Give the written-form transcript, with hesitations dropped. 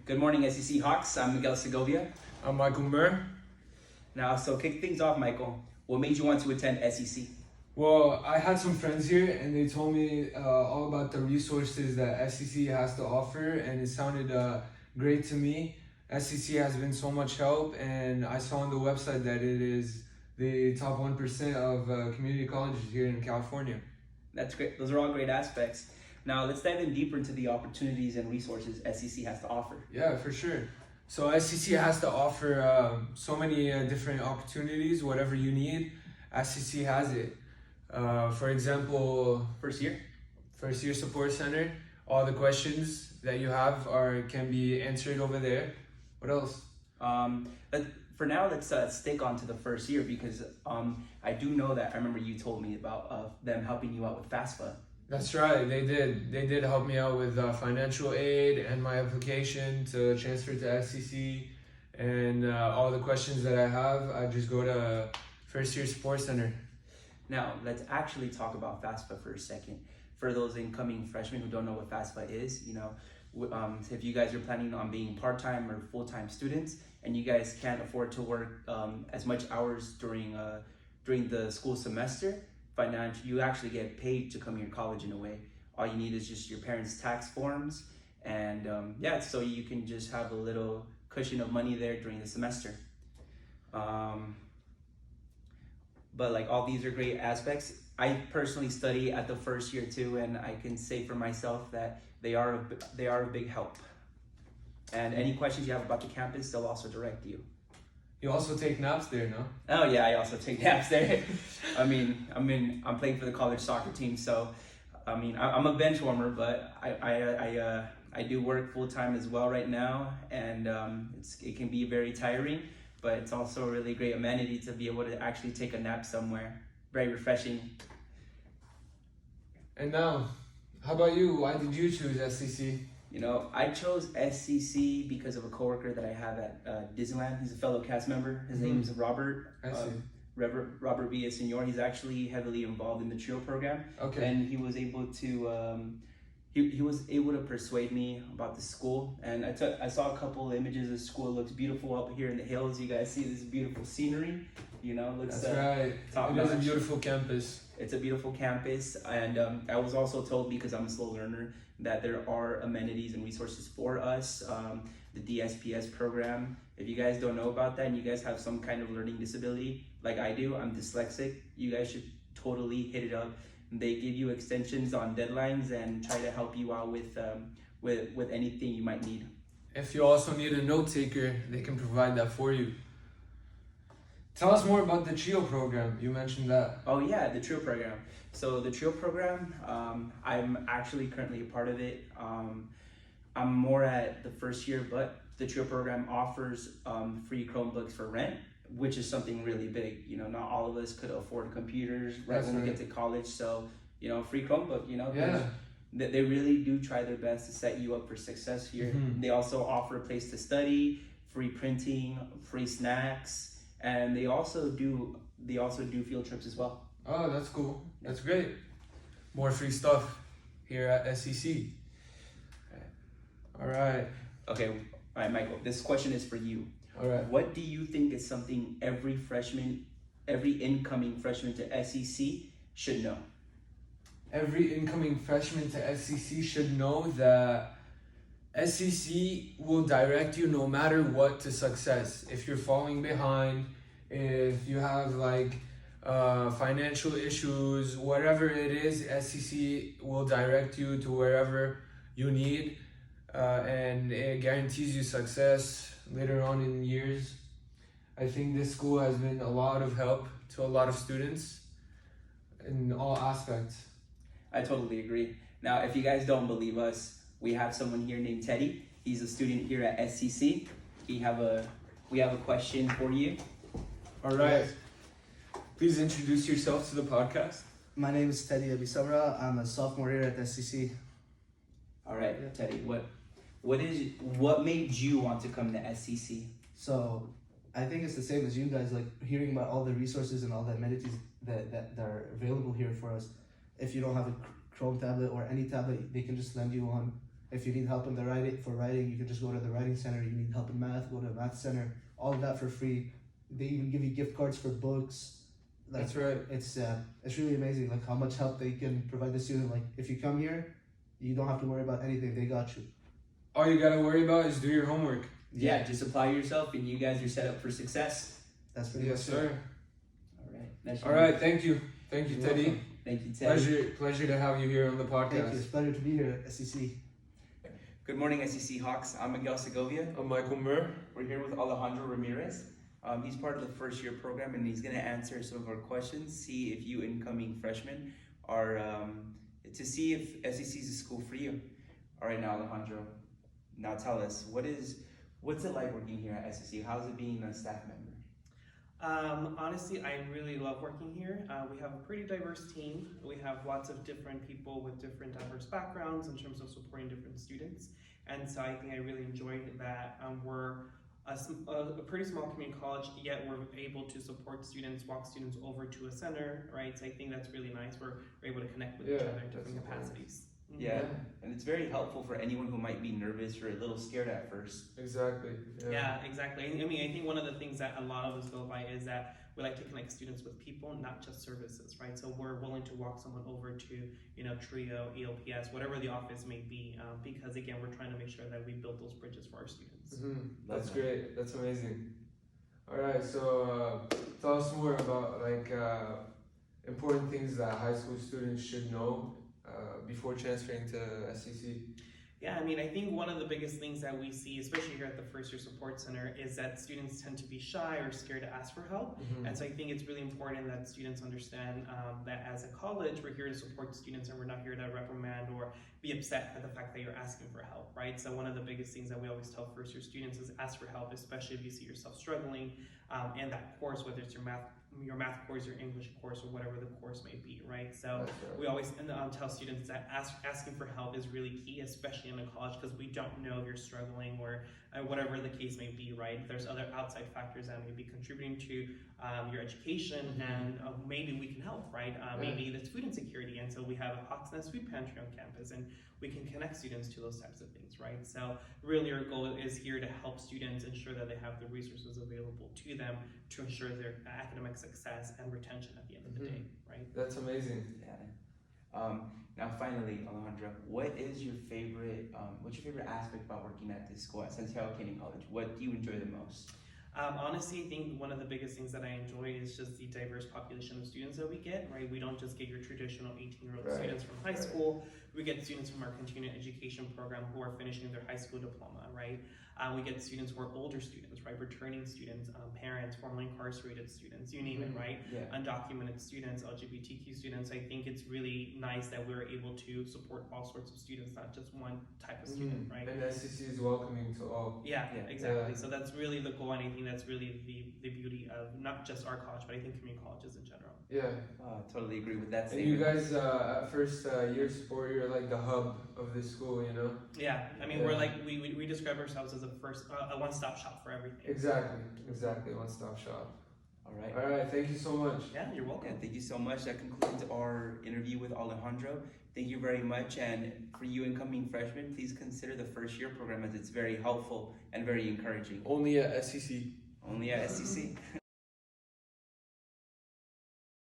Good morning, SCC Hawks. I'm Miguel Segovia. I'm Michael Murr. Now, so kick things off, Michael. What made you want to attend SCC? Well, I had some friends here and they told me all about the resources that SCC has to offer, and it sounded great to me. SCC has been so much help, and I saw on the website that it is the top 1% of community colleges here in California. That's great. Those are all great aspects. Now, let's dive in deeper into the opportunities and resources SCC has to offer. Yeah, for sure. So SCC has to offer so many different opportunities. Whatever you need, SCC has it. For example, First year support center. All the questions that you have can be answered over there. What else? For now, let's stick on to the first year because I do know that I remember you told me about them helping you out with FAFSA. That's right, they did. They did help me out with financial aid and my application to transfer to SCC. And all the questions that I have, I just go to First Year Support Center. Now, let's actually talk about FAFSA for a second. For those incoming freshmen who don't know what FAFSA is, if you guys are planning on being part-time or full-time students and you guys can't afford to work as much hours during the school semester, you actually get paid to come to your college in a way. All you need is just your parents' tax forms, and so you can just have a little cushion of money there during the semester. But like all these are great aspects. I personally study at the first year too, and I can say for myself that they are a big help. And any questions you have about the campus, they'll also direct you. You also take naps there, no? Oh yeah, I also take naps there. I'm playing for the college soccer team, so I'm a bench warmer, but I do work full time as well right now, and it can be very tiring, but it's also a really great amenity to be able to actually take a nap somewhere. Very refreshing. And now, how about you? Why did you choose SCC? I chose SCC because of a coworker that I have at Disneyland. He's a fellow cast member. His name's Robert. I see. Robert Villasenor. He's actually heavily involved in the TRIO program. Okay. And he was able to he was able to persuade me about the school. And I saw a couple images of the school. It looks beautiful up here in the hills. You guys see this beautiful scenery. Looks That's right. top It is a notch. Beautiful campus. It's a beautiful campus, and I was also told, because I'm a slow learner, that there are amenities and resources for us. The DSPS program. If you guys don't know about that and you guys have some kind of learning disability, like I do, I'm dyslexic, you guys should totally hit it up. They give you extensions on deadlines and try to help you out with anything you might need. If you also need a note taker, they can provide that for you. Tell us more about the TRIO program. You mentioned that. Oh yeah, the TRIO program. So the TRIO program, I'm actually currently a part of it. I'm more at the first year, but the TRIO program offers free Chromebooks for rent, which is something really big. Not all of us could afford computers right when we get to college. So, free Chromebook, Yeah. They really do try their best to set you up for success here. Mm-hmm. They also offer a place to study, free printing, free snacks, and they also do field trips as well. Oh, that's cool. That's great. More free stuff here at SCC. All right. Okay, all right, Michael, this question is for you. All right. What do you think is something every incoming freshman to SCC should know? Every incoming freshman to SCC should know that SCC will direct you no matter what to success. If you're falling behind, if you have financial issues, whatever it is, SCC will direct you to wherever you need, and it guarantees you success later on in years. I think this school has been a lot of help to a lot of students in all aspects. I totally agree. Now, if you guys don't believe us, we have someone here named Teddy. He's a student here at SCC. We have a question for you. All right. Please introduce yourself to the podcast. My name is Teddy Abisabra. I'm a sophomore here at SCC. All right, Teddy. What made you want to come to SCC? So I think it's the same as you guys, like hearing about all the resources and all the amenities that are available here for us. If you don't have a Chrome tablet or any tablet, they can just lend you one. If you need help in the writing, you can just go to the writing center. You need help in math, go to the math center. All of that for free. They even give you gift cards for books. Like, That's right. It's really amazing, like how much help they can provide the student. Like if you come here, you don't have to worry about anything. They got you. All you gotta worry about is do your homework. Yeah, just apply yourself and you guys are set up for success. That's pretty Yes, much it. sir. All All right, thank you, Teddy. welcome. Thank you, Ted. Pleasure to have you here on the Thank you. podcast. It's a pleasure to be here at SCC. Good morning, SCC Hawks. I'm Miguel Segovia. I'm Michael Murr. We're here with Alejandro Ramirez. He's part of the first year program and he's going to answer some of our questions, see if you incoming freshmen are, to see if SCC is a school for you. All right, now Alejandro, now tell us, what's it like working here at SCC? How's it being a staff member? Honestly, I really love working here. We have a pretty diverse team. We have lots of different people with different diverse backgrounds in terms of supporting different students. And so I think I really enjoyed that we're a pretty small community college, yet we're able to support students, walk students over to a center, right? So I think that's really nice. We're able to connect with each other in different capacities. Yeah, and it's very helpful for anyone who might be nervous or a little scared at first. Exactly. Yeah, exactly. I mean, I think one of the things that a lot of us go by is that we like to connect students with people, not just services, right? So we're willing to walk someone over to, TRIO, ELPS, whatever the office may be, because again, we're trying to make sure that we build those bridges for our students. Mm-hmm. That's great. That's amazing. All right, so tell us more about important things that high school students should know before transferring to SCC. Yeah, I mean, I think one of the biggest things that we see, especially here at the First Year Support Center, is that students tend to be shy or scared to ask for help. Mm-hmm. And so I think it's really important that students understand that as a college, we're here to support students and we're not here to reprimand or be upset at the fact that you're asking for help, right? So one of the biggest things that we always tell first year students is ask for help, especially if you see yourself struggling in that course, whether it's your math course, your English course, or whatever the course may be, right? So we always tell students that asking for help is really key, especially in a college, because we don't know if you're struggling or whatever the case may be, right? There's other outside factors that may be contributing to your education, and maybe we can help, right? Maybe there's food insecurity, and so we have a Hawks Nest food pantry on campus, and we can connect students to those types of things, right? So really our goal is here to help students ensure that they have the resources available to them to ensure their academic success and retention at the end of the day, right? That's amazing. Yeah. Now finally, Alejandra, what's your favorite aspect about working at this school at Santiago Canyon College? What do you enjoy the most? Honestly, I think one of the biggest things that I enjoy is just the diverse population of students that we get, right? We don't just get your traditional 18-year-old students from high school. We get students from our continuing education program who are finishing their high school diploma, right? We get students who are older students, right? Returning students, parents, formerly incarcerated students, you name it, right? Yeah. Undocumented students, LGBTQ students. I think it's really nice that we're able to support all sorts of students, not just one type of student, right? And SCC is welcoming to all. Yeah, exactly. So that's really the goal, and I think that's really the beauty of not just our college, but I think community colleges in general. Yeah. Totally agree with that And statement. you guys at first year support, you're like the hub of this school, you know? Yeah, I mean, we're like, we describe ourselves as a one-stop shop for everything. Exactly, one-stop shop. All right. All right, thank you so much. Yeah, you're welcome. Yeah, thank you so much. That concludes our interview with Alejandro. Thank you very much. And for you incoming freshmen, please consider the first year program as it's very helpful and very encouraging. Only at SCC. Only at SCC.